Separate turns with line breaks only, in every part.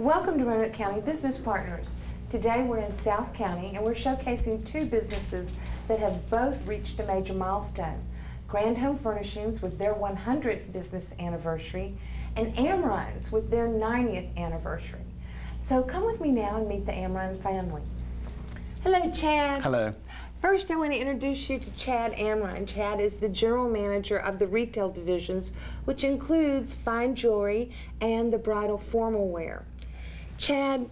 Welcome to Roanoke County Business Partners. Today we're in South County and we're showcasing two businesses that have both reached a major milestone. Grand Home Furnishings with their 100th business anniversary and Amrines with their 90th anniversary. So come with me now and meet the Amrine family. Hello, Chad.
Hello.
First, I want to introduce you to Chad Amrine. Chad is the general manager of the retail divisions, which includes fine jewelry and the bridal formal wear. Chad,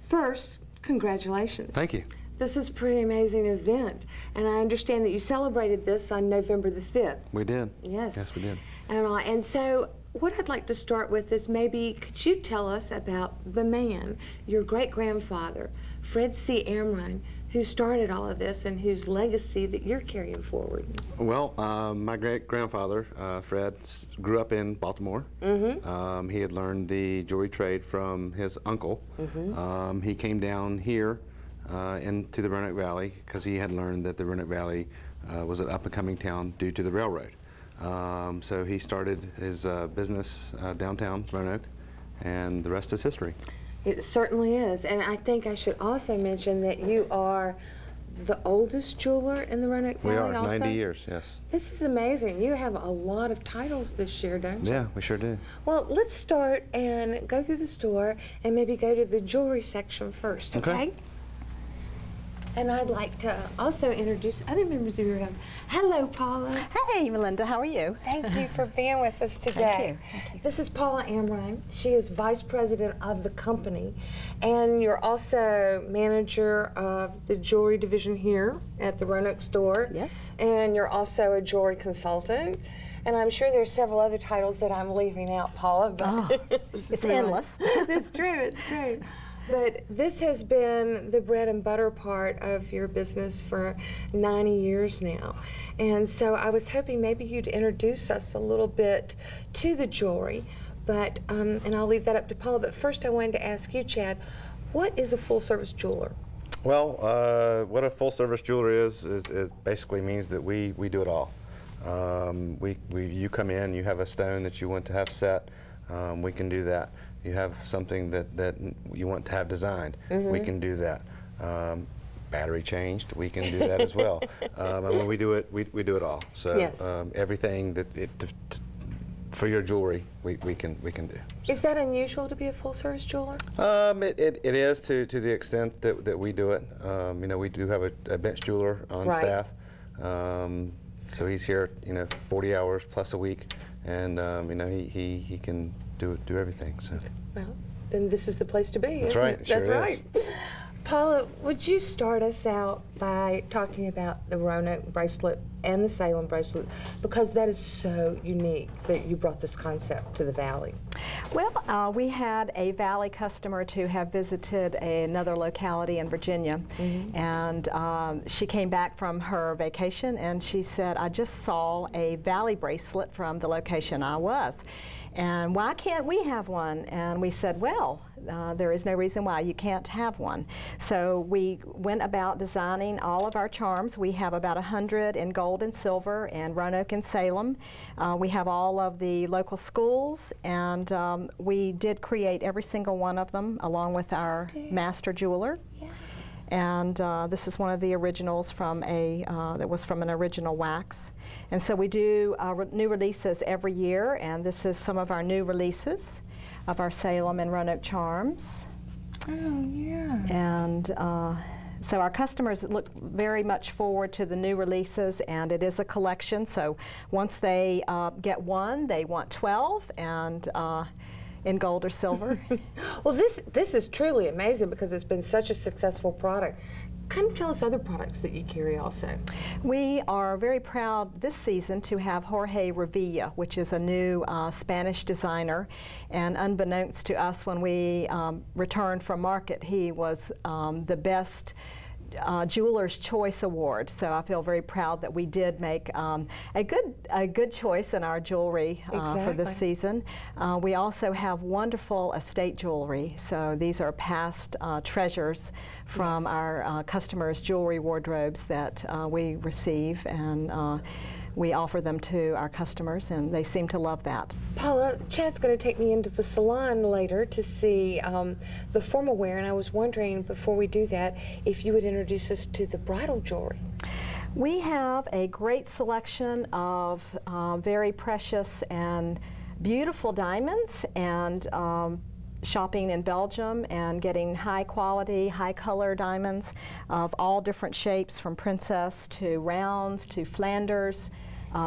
first, congratulations.
Thank you.
This is a pretty amazing event, and I understand that you celebrated this on November the 5th.
We did.
Yes.
Yes, we did.
And so what I'd like to start with is maybe could you tell us about the man, your great-grandfather, Fred C. Amrine, who started all of this and whose legacy that you're carrying forward?
Well, my great-grandfather, Fred, grew up in Baltimore. Mm-hmm. He had learned the jewelry trade from his uncle. Mm-hmm. He came down here into the Roanoke Valley because he had learned that the Roanoke Valley was an up-and-coming town due to the railroad. So he started his business downtown Roanoke, and the rest is history.
It certainly is, and I think I should also mention that you are the oldest jeweler in the Roanoke Valley.
We are,
also.
90 years, yes.
This is amazing. You have a lot of titles this year, don't you?
Yeah, we sure do.
Well, let's start and go through the store and maybe go to the jewelry section first, okay? And I'd like to also introduce other members of your family. Hello, Paula.
Hey, Melinda, how are you?
Thank you for being with us today.
Thank you. Thank you.
This is Paula Amrine. She is vice president of the company, and you're also manager of the jewelry division here at the Roanoke store.
Yes.
And you're also a jewelry consultant. And I'm sure there's several other titles that I'm leaving out, Paula. But
it's endless.
It's true, it's true. But this has been the bread and butter part of your business for 90 years now. And so I was hoping maybe you'd introduce us a little bit to the jewelry, but, and I'll leave that up to Paula. But first I wanted to ask you, Chad, what is a full-service jeweler?
Well, what a full-service jeweler is basically means that we do it all. You come in, you have a stone that you want to have set, we can do that. You have something that you want to have designed, we can do that. Battery changed, we can do that as well. And when we do it, we do it all. So
yes.
Everything that for your jewelry, we can do.
Is that unusual to be a full-service jeweler?
It is to the extent that we do it. You know, we do have a bench jeweler on staff. So he's here, 40 hours plus a week, and you know, he can do everything. So.
Well, then this is the place to be.
That's right.
It?
Sure
That's right. Paula, would you start us out by talking about the Roanoke bracelet and the Salem bracelet, because that is so unique that you brought this concept to the Valley?
Well, we had a Valley customer to have visited another locality in Virginia, and she came back from her vacation and she said, I just saw a Valley bracelet from the location I was, and why can't we have one? And we said, well, there is no reason why you can't have one. So we went about designing all of our charms. We have about 100 in gold and silver in Roanoke and Salem. We have all of the local schools, and we did create every single one of them along with our master jeweler. Yeah. And this is one of the originals from that was from an original wax. And so we do new releases every year, and this is some of our new releases of our Salem and Roanoke charms.
Oh, yeah.
And so our customers look very much forward to the new releases, and it is a collection. So once they get one, they want 12, and in gold or silver.
Well, this is truly amazing because it's been such a successful product. Kind of tell us other products that you carry also.
We are very proud this season to have Jorge Revilla, which is a new Spanish designer, and unbeknownst to us when we returned from market, he was the best Jeweler's Choice Award. So I feel very proud that we did make a good choice in our jewelry for this season. We also have wonderful estate jewelry. So these are past treasures from our customers' jewelry wardrobes that we receive, and we offer them to our customers, and they seem to love that.
Paula, Chad's going to take me into the salon later to see the formal wear, and I was wondering, before we do that, if you would introduce us to the bridal jewelry.
We have a great selection of very precious and beautiful diamonds, and shopping in Belgium and getting high quality, high color diamonds of all different shapes, from princess to rounds to Flanders,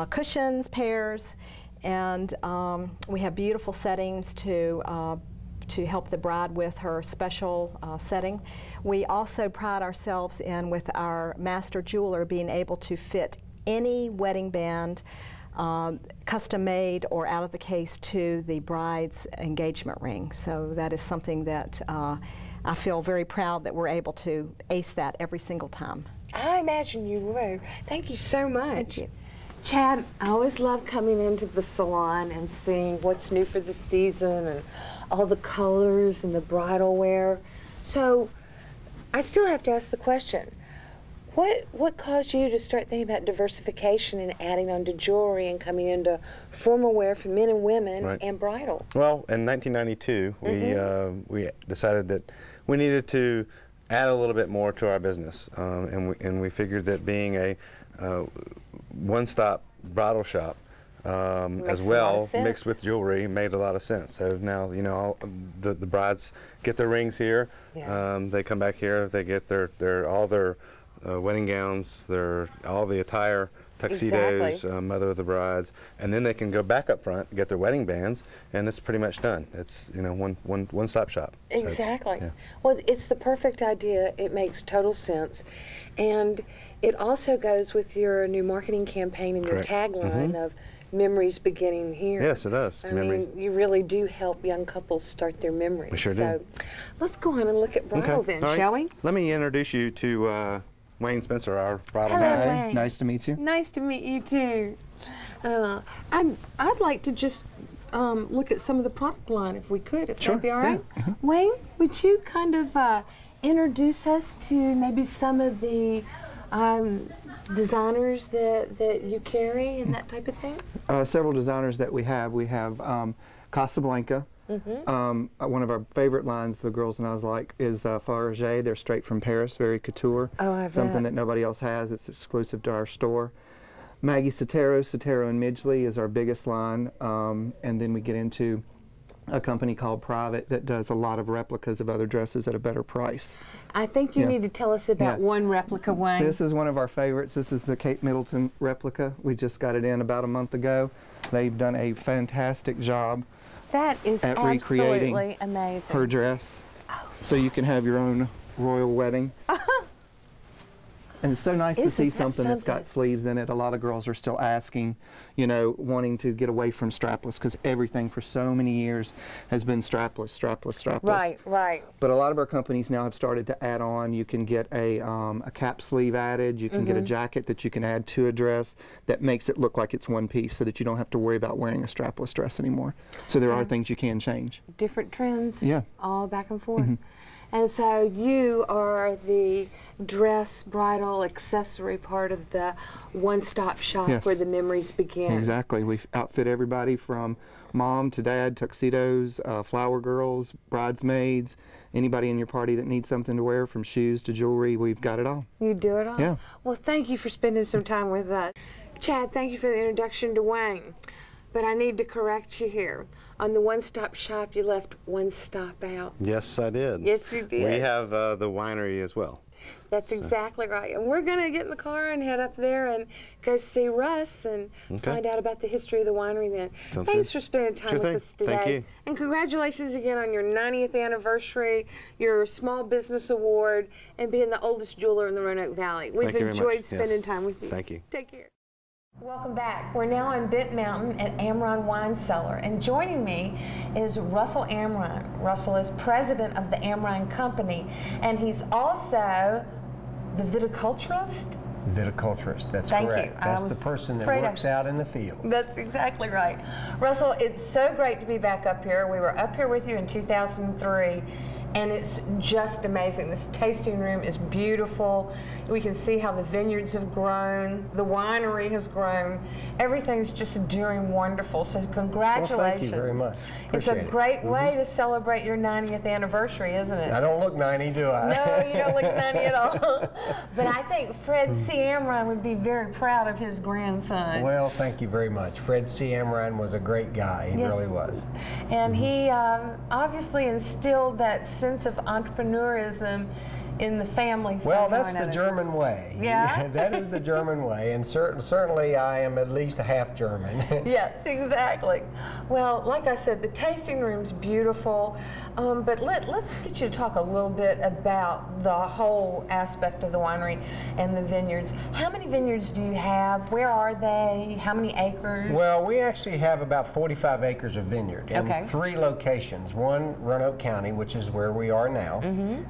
cushions, pears, and we have beautiful settings to help the bride with her special setting. We also pride ourselves in, with our master jeweler, being able to fit any wedding band, custom made or out of the case, to the bride's engagement ring. So that is something that I feel very proud that we're able to ace that every single time.
I imagine you would. Thank you so much.
Thank you.
Chad, I always love coming into the salon and seeing what's new for the season and all the colors and the bridal wear. So I still have to ask the question, what caused you to start thinking about diversification and adding on to jewelry and coming into formal wear for men and women, right, and bridal?
Well, in 1992, we decided that we needed to add a little bit more to our business, and we figured that being a one-stop bridal shop as well, mixed with jewelry, made a lot of sense. So now, you know, the brides get their rings here. Yeah. They come back here. They get all their wedding gowns, all the attire, tuxedos, exactly, mother of the brides, and then they can go back up front, get their wedding bands, and it's pretty much done. It's, you know, one-stop shop.
Exactly.
So yeah.
Well, it's the perfect idea. It makes total sense, and it also goes with your new marketing campaign and your tagline of memories beginning here.
Yes, it does.
I mean, you really do help young couples start their memories.
We sure
so
do.
Let's go on and look at bridal then, shall we?
Let me introduce you to Wayne Spencer, our bridal
manager.
Hi, nice to meet you.
Nice to meet you too. I'd like to just look at some of the product line if we could, if that'd be all right. Yeah. Wayne, would you kind of introduce us to maybe some of the designers that you carry and that type of thing?
Several designers that we have. We have Casablanca. One of our favorite lines the girls and I like is Farage. They're straight from Paris, very couture.
Oh, I bet.
Something that nobody else has. It's exclusive to our store. Maggie Sotero and Midgley is our biggest line, and then we get into a company called Private that does a lot of replicas of other dresses at a better price.
I think you need to tell us about one replica, Wayne.
This is one of our favorites. This is the Kate Middleton replica. We just got it in about a month ago. They've done a fantastic job.
That is
at
absolutely
recreating
amazing.
her dress, so you can have your own royal wedding. And it's so nice to see something that's got sleeves in it. A lot of girls are still asking, you know, wanting to get away from strapless, because everything for so many years has been strapless.
Right, right.
But a lot of our companies now have started to add on. You can get a cap sleeve added. You can get a jacket that you can add to a dress that makes it look like it's one piece, so that you don't have to worry about wearing a strapless dress anymore. So there are things you can change.
Different trends.
Yeah.
All back and forth. And so you are the dress, bridal, accessory part of the one-stop shop where the memories begin.
Exactly. We outfit everybody from mom to dad, tuxedos, flower girls, bridesmaids, anybody in your party that needs something to wear, from shoes to jewelry. We've got it all.
You do it all?
Yeah.
Well, thank you for spending some time with us. Chad, thank you for the introduction to Wayne. But I need to correct you here. On the one-stop shop, you left one stop out.
Yes, I did.
Yes, you did.
We have the winery as well.
That's exactly right. And we're going to get in the car and head up there and go see Russ and find out about the history of the winery then. Thanks for spending time with us today.
Thank you.
And congratulations again on your 90th anniversary, your Small Business Award, and being the oldest jeweler in the Roanoke Valley. We've enjoyed spending time with you.
Thank you.
Take care. Welcome back. We're now on Bent Mountain at Amron Wine Cellar, and joining me is Russell Amron. Russell is president of the Amron Company, and he's also the viticulturist.
Viticulturist, that's
Thank
correct.
You.
That's the person that works out in the field.
That's exactly right. Russell, it's so great to be back up here. We were up here with you in 2003, and it's just amazing. This tasting room is beautiful. We can see how the vineyards have grown, the winery has grown. Everything's just doing wonderful. So congratulations.
Well, thank you very much.
It's a great way to celebrate your 90th anniversary, isn't it?
I don't look 90, do I?
No, you don't look 90 at all. But I think Fred C. Amrine would be very proud of his grandson.
Well, thank you very much. Fred C. Amrine was a great guy. He really was.
And he obviously instilled that sense of entrepreneurism in the family.
Well, that's the German way.
Yeah?
That is the German way, and certainly I am at least a half German.
Yes, exactly. Well, like I said, the tasting room's beautiful, but let's get you to talk a little bit about the whole aspect of the winery and the vineyards. How many vineyards do you have? Where are they? How many acres?
Well, we actually have about 45 acres of vineyard in 3 locations. One, Roanoke County, which is where we are now.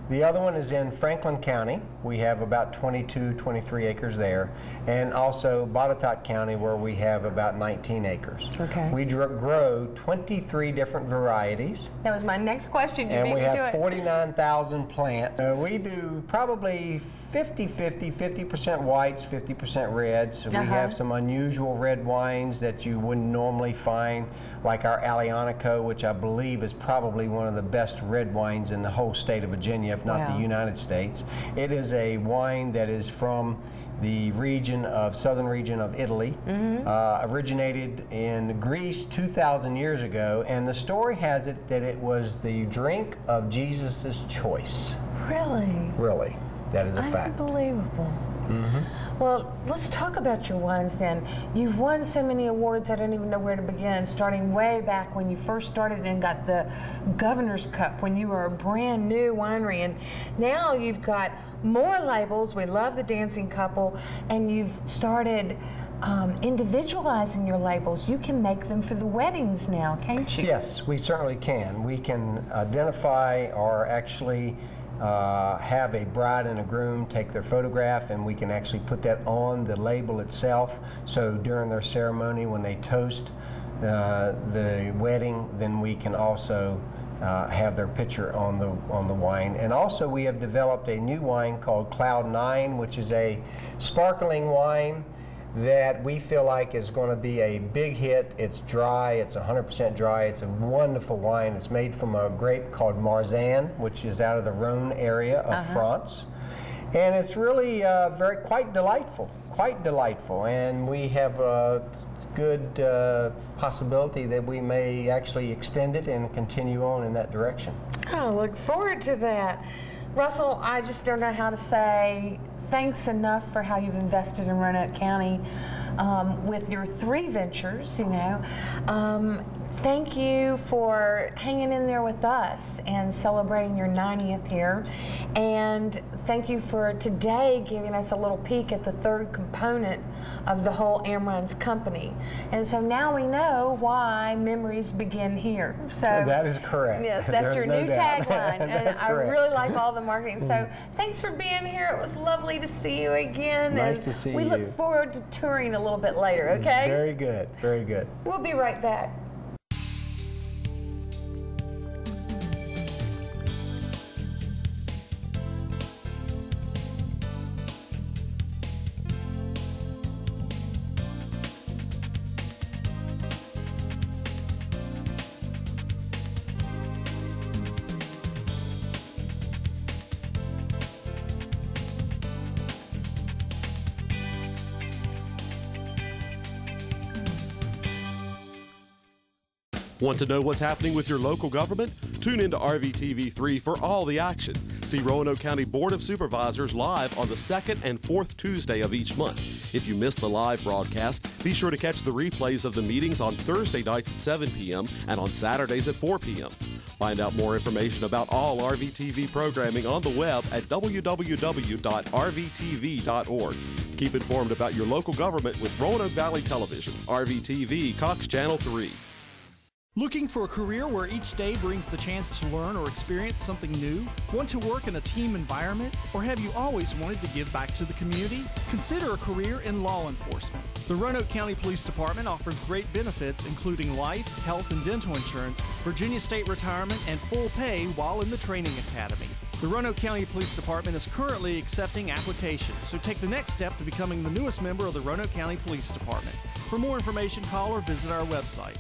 The other one is in Franklin County. We have about 22, 23 acres there. And also Botetourt County, where we have about 19 acres. We grow 23 different varieties.
That was my next question.
And we have 49,000 plants. We do probably 50-50, 50% whites, 50% reds. We have some unusual red wines that you wouldn't normally find, like our Roanoke, which I believe is probably one of the best red wines in the whole state of Virginia, if not the United States. It is a wine that is from the southern region of Italy, originated in Greece 2,000 years ago, and the story has it that it was the drink of Jesus' choice.
Really?
Really. That is a fact.
Unbelievable. Well, let's talk about your wines then. You've won so many awards, I don't even know where to begin, starting way back when you first started and got the Governor's Cup when you were a brand new winery. And now you've got more labels. We love the Dancing Couple. And you've started individualizing your labels. You can make them for the weddings now, can't you?
Yes, we certainly can. We can identify or actually have a bride and a groom take their photograph, and we can actually put that on the label itself. So during their ceremony, when they toast the wedding, then we can also have their picture on the wine. And also we have developed a new wine called Cloud 9, which is a sparkling wine that we feel like is going to be a big hit. It's dry, it's 100% dry, it's a wonderful wine. It's made from a grape called Marsanne, which is out of the Rhone area of France. And it's really quite delightful, and we have a good possibility that we may actually extend it and continue on in that direction.
I look forward to that. Russell, I just don't know how to say thanks enough for how you've invested in Roanoke County with your 3 ventures, you know. Thank you for hanging in there with us and celebrating your 90th here. And thank you for today giving us a little peek at the 3rd component of the whole Amrine's company. And so now we know why memories begin here. So
that is correct.
Yes, that's your new tagline. And I really like all the marketing. So thanks for being here. It was lovely to see you again.
Nice to see you.
We look forward to touring a little bit later, okay?
Very good, very good.
We'll be right back.
Want to know what's happening with your local government? Tune into RVTV3 for all the action. See Roanoke County Board of Supervisors live on the 2nd and 4th Tuesday of each month. If you missed the live broadcast, be sure to catch the replays of the meetings on Thursday nights at 7 p.m. and on Saturdays at 4 p.m. Find out more information about all RVTV programming on the web at www.rvtv.org. Keep informed about your local government with Roanoke Valley Television, RVTV, Cox Channel 3.
Looking for a career where each day brings the chance to learn or experience something new? Want to work in a team environment? Or have you always wanted to give back to the community? Consider a career in law enforcement. The Roanoke County Police Department offers great benefits including life, health, and dental insurance, Virginia State retirement, and full pay while in the training academy. The Roanoke County Police Department is currently accepting applications, so take the next step to becoming the newest member of the Roanoke County Police Department. For more information, call or visit our website.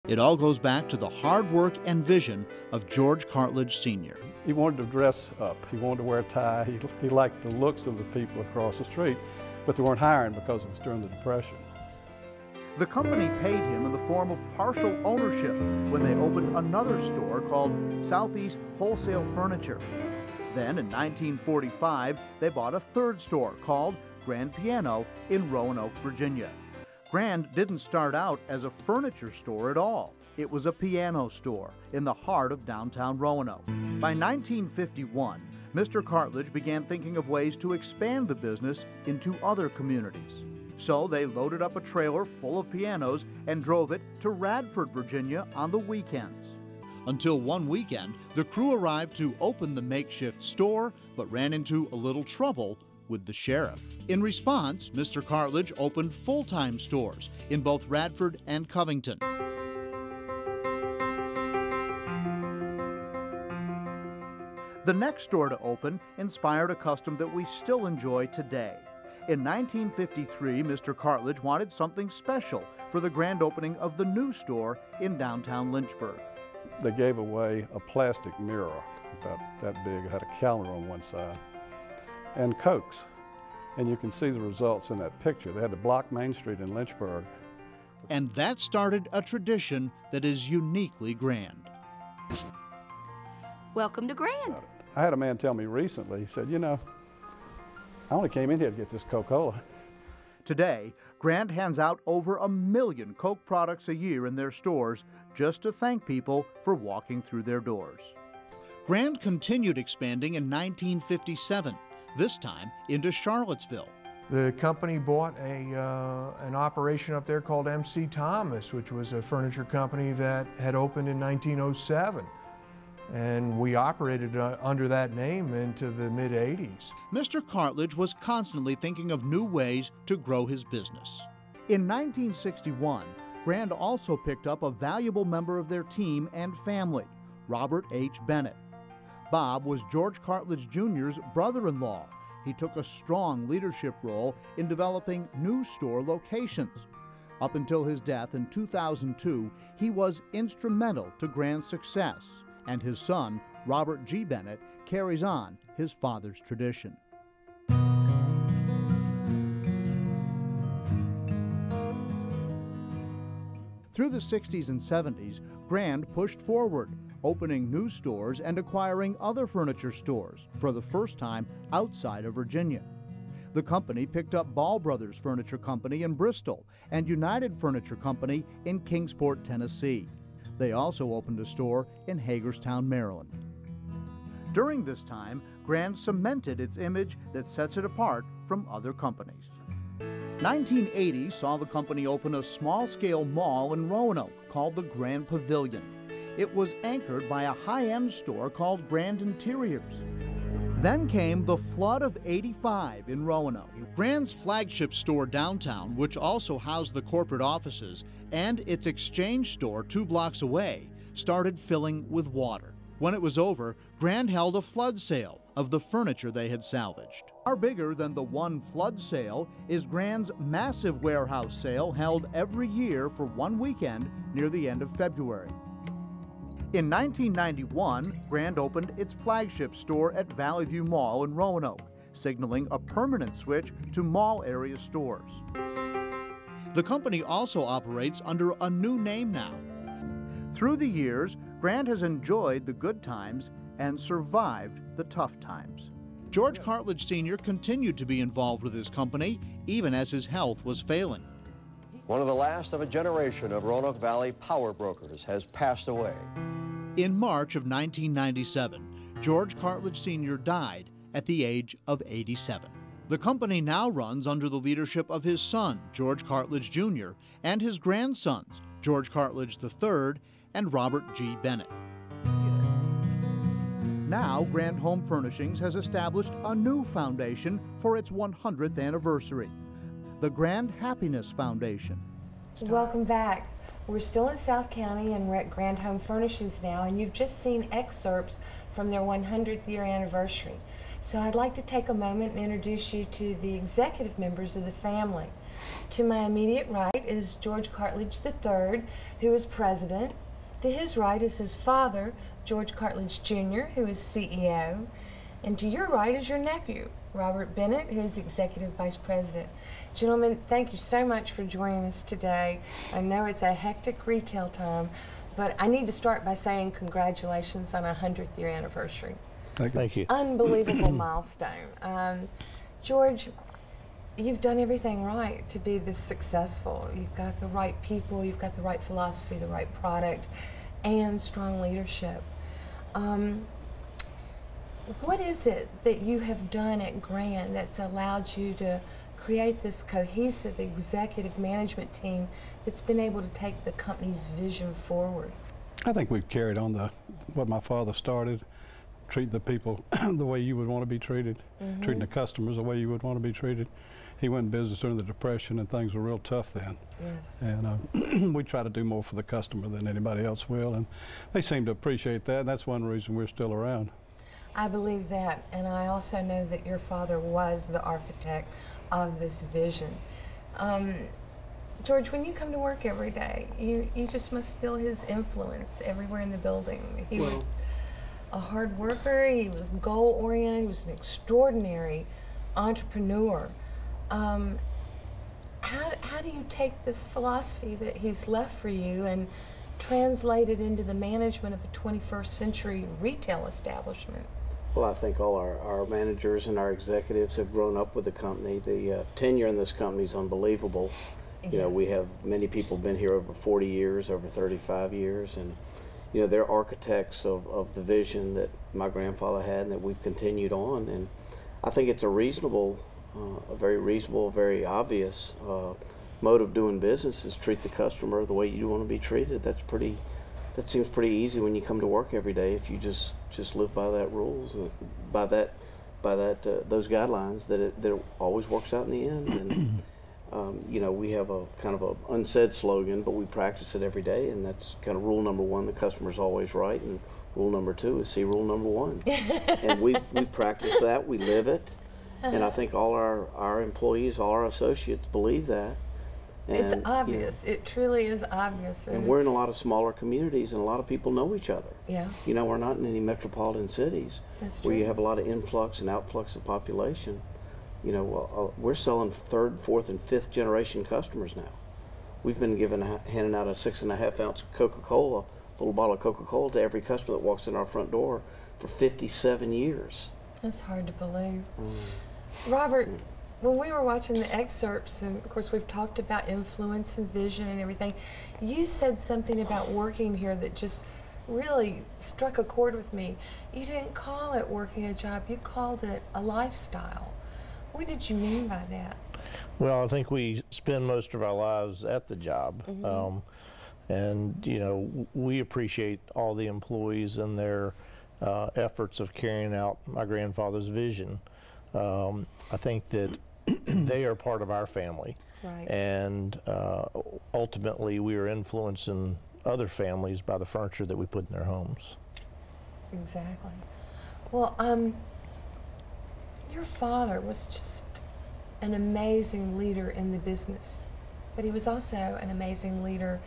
It all goes back to the hard work and vision of George Cartledge Sr.
He wanted to dress up. He wanted to wear a tie. He liked the looks of the people across the street, but they weren't hiring because it was during the Depression.
The company paid him in the form of partial ownership when they opened another store called Southeast Wholesale Furniture. Then in 1945, they bought a third store called Grand Piano in Roanoke, Virginia. Grand didn't start out as a furniture store at all. It was a piano store in the heart of downtown Roanoke. By 1951, Mr. Cartledge began thinking of ways to expand the business into other communities. So they loaded up a trailer full of pianos and drove it to Radford, Virginia on the weekends. Until one weekend, the crew arrived to open the makeshift store, but ran into a little trouble with the sheriff. In response, Mr. Cartledge opened full-time stores in both Radford and Covington. The next store to open inspired a custom that we still enjoy today. In 1953, Mr. Cartledge wanted something special for the grand opening of the new store in downtown Lynchburg.
They gave away a plastic mirror about that big. It had a calendar on one side and Cokes. And you can see the results in that picture. They had to block Main Street in Lynchburg.
And that started a tradition that is uniquely Grand.
Welcome to Grand.
I had a man tell me recently, he said, you know, I only came in here to get this Coca-Cola.
Today, Grand hands out over 1 million Coke products a year in their stores just to thank people for walking through their doors. Grand continued expanding in 1957, this time into Charlottesville.
The company bought an operation up there called MC Thomas, which was a furniture company that had opened in 1907. And we operated under that name into the mid-'80s.
Mr. Cartledge was constantly thinking of new ways to grow his business. In 1961, Grand also picked up a valuable member of their team and family, Robert H. Bennett. Bob was George Cartledge Jr.'s brother-in-law. He took a strong leadership role in developing new store locations. Up until his death in 2002, he was instrumental to Grand's success, and his son, Robert G. Bennett, carries on his father's tradition. Through the 60s and 70s, Grand pushed forward, opening new stores and acquiring other furniture stores for the first time outside of Virginia. The company picked up Ball Brothers Furniture Company in Bristol and United Furniture Company in Kingsport, Tennessee. They also opened a store in Hagerstown, Maryland. During this time, Grand cemented its image that sets it apart from other companies. 1980 saw the company open a small-scale mall in Roanoke called the Grand Pavilion. It was anchored by a high-end store called Grand Interiors. Then came the flood of '85 in Roanoke. Grand's flagship store downtown, which also housed the corporate offices, and its exchange store 2 blocks away, started filling with water. When it was over, Grand held a flood sale of the furniture they had salvaged. Far bigger than the one flood sale is Grand's massive warehouse sale held every year for one weekend near the end of February. In 1991, Grand opened its flagship store at Valley View Mall in Roanoke, signaling a permanent switch to mall area stores. The company also operates under a new name now. Through the years, Grand has enjoyed the good times and survived the tough times. George Cartledge Sr. continued to be involved with his company, even as his health was failing.
One of the last of a generation of Roanoke Valley power brokers has passed away.
In March of 1997, George Cartledge Sr. died at the age of 87. The company now runs under the leadership of his son, George Cartledge Jr., and his grandsons, George Cartledge III and Robert G. Bennett. Now, Grand Home Furnishings has established a new foundation for its 100th anniversary, the Grand Happiness Foundation.
Welcome back. We're still in South County and we're at Grand Home Furnishings now, and you've just seen excerpts from their 100th year anniversary. So I'd like to take a moment and introduce you to the executive members of the family. To my immediate right is George Cartledge III, who is president. To his right is his father, George Cartledge Jr., who is CEO. And to your right is your nephew, Robert Bennett, who is executive vice president. Gentlemen, thank you so much for joining us today. I know it's a hectic retail time, but I need to start by saying congratulations on a 100th year anniversary.
Thank you.
Unbelievable milestone. George, you've done everything right to be this successful. You've got the right people, you've got the right philosophy, the right product, and strong leadership. What is it that you have done at Grand that's allowed you to create this cohesive executive management team that's been able to take the company's vision forward?
I think we've carried on what my father started, treat the people the way you would want to be treated, treating the customers the way you would want to be treated. He went in business during the Depression and things were real tough then.
Yes.
And we try to do more for the customer than anybody else will, and they seem to appreciate that, and that's one reason we're still around.
I believe that, and I also know that your father was the architect of this vision. George, when you come to work every day, you just must feel his influence everywhere in the building. He was a hard worker, he was goal-oriented, he was an extraordinary entrepreneur. How do you take this philosophy that he's left for you and translate it into the management of a 21st century retail establishment?
Well, I think all our managers and our executives have grown up with the company. The tenure in this company is unbelievable. You know, we have many people been here over 40 years, over 35 years, and you know, they're architects of the vision that my grandfather had and that we've continued on. And I think it's a reasonable, a very reasonable, very obvious mode of doing business is treat the customer the way you want to be treated. That seems pretty easy when you come to work every day if you just live by that rules, by those guidelines. That it always works out in the end. And you know, we have a kind of a unsaid slogan, but we practice it every day, and that's kind of rule number one: the customer's always right. And rule number two is see rule number one. And we practice that, we live it, and I think all our employees, all our associates believe that. And,
it's obvious. It truly is obvious.
And we're in a lot of smaller communities, and a lot of people know each other.
Yeah.
You know, we're not in any metropolitan cities where you have a lot of influx and outflux of population. You know, we're selling third, fourth, and fifth generation customers now. We've been handing out a 6.5 ounce Coca-Cola, little bottle of Coca-Cola to every customer that walks in our front door for 57 years.
That's hard to believe. Robert, when we were watching the excerpts, and of course we've talked about influence and vision and everything, you said something about working here that just really struck a chord with me. You didn't call it working a job, you called it a lifestyle. What did you mean by that?
Well, I think we spend most of our lives at the job. And you know, we appreciate all the employees and their efforts of carrying out my grandfather's vision. I think that they are part of our family, and ultimately we are influencing other families by the furniture that we put in their homes.
Exactly. Well, your father was just an amazing leader in the business, but he was also an amazing leader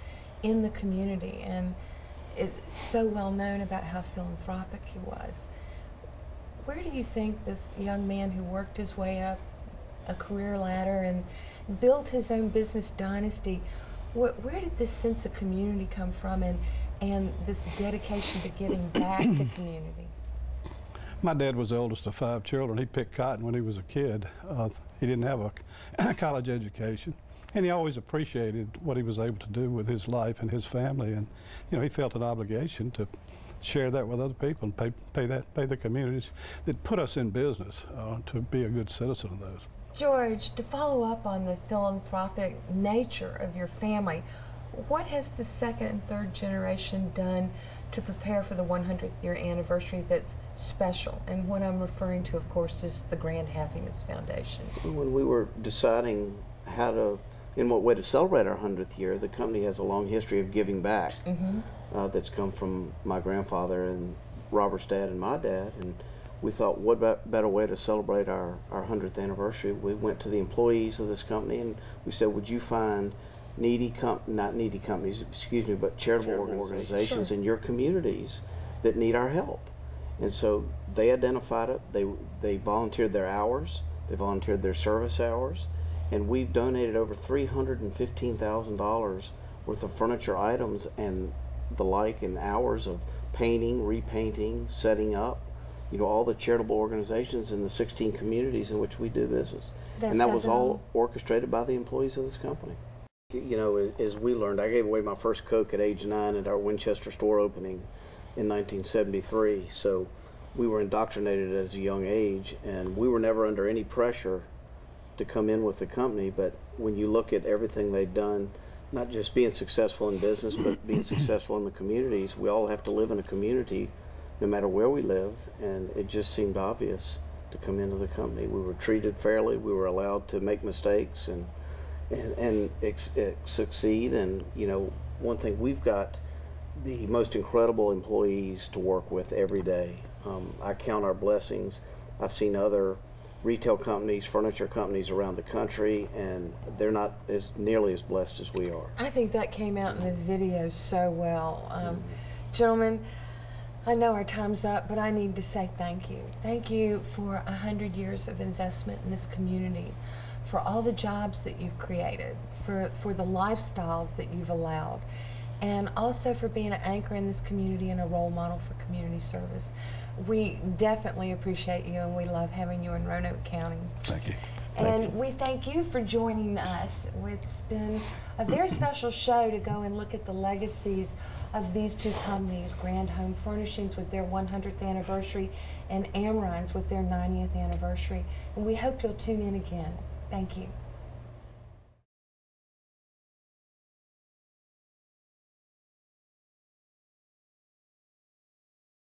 in the community. And so well known about how philanthropic he was. Where do you think this young man who worked his way up a career ladder and built his own business dynasty, where did this sense of community come from, and this dedication to giving back to community?
My dad was the oldest of 5 children. He picked cotton when he was a kid. He didn't have a college education, and he always appreciated what he was able to do with his life and his family, and he felt an obligation to share that with other people and pay the communities that put us in business to be a good citizen of those.
George, to follow up on the philanthropic nature of your family, what has the second and third generation done to prepare for the 100th year anniversary that's special? And what I'm referring to, of course, is the Grand Happiness Foundation.
When we were deciding in what way to celebrate our 100th year, the company has a long history of giving back. That's come from my grandfather and Robert's dad and my dad, and we thought, what better way to celebrate our 100th anniversary? We went to the employees of this company and we said, would you find not needy companies, excuse me, but charitable organizations in your communities that need our help? And so they identified it, they volunteered their hours, they volunteered their service hours, and we've donated over $315,000 worth of furniture items and the like, in hours of painting, repainting, setting up, all the charitable organizations in the 16 communities in which we do business. And that was all orchestrated by the employees of this company. As we learned, I gave away my first Coke at age 9 at our Winchester store opening in 1973. So we were indoctrinated at a young age, and we were never under any pressure to come in with the company. But when you look at everything they've done, not just being successful in business, but being successful in the communities, we all have to live in a community no matter where we live, and it just seemed obvious to come into the company. We were treated fairly, we were allowed to make mistakes and succeed, and one thing, we've got the most incredible employees to work with every day. I count our blessings. I've seen other retail companies, furniture companies around the country, and they're not nearly as blessed as we are.
I think that came out in the video so well. Gentlemen, I know our time's up, but I need to say thank you. Thank you for 100 years of investment in this community, for all the jobs that you've created, for the lifestyles that you've allowed, and also for being an anchor in this community and a role model for community service. We definitely appreciate you, and we love having you in Roanoke County.
Thank you.
And we thank you for joining us. It's been a very special show to go and look at the legacies of these two companies, Grand Home Furnishings with their 100th anniversary and Amrine's with their 90th anniversary. And we hope you'll tune in again. Thank you.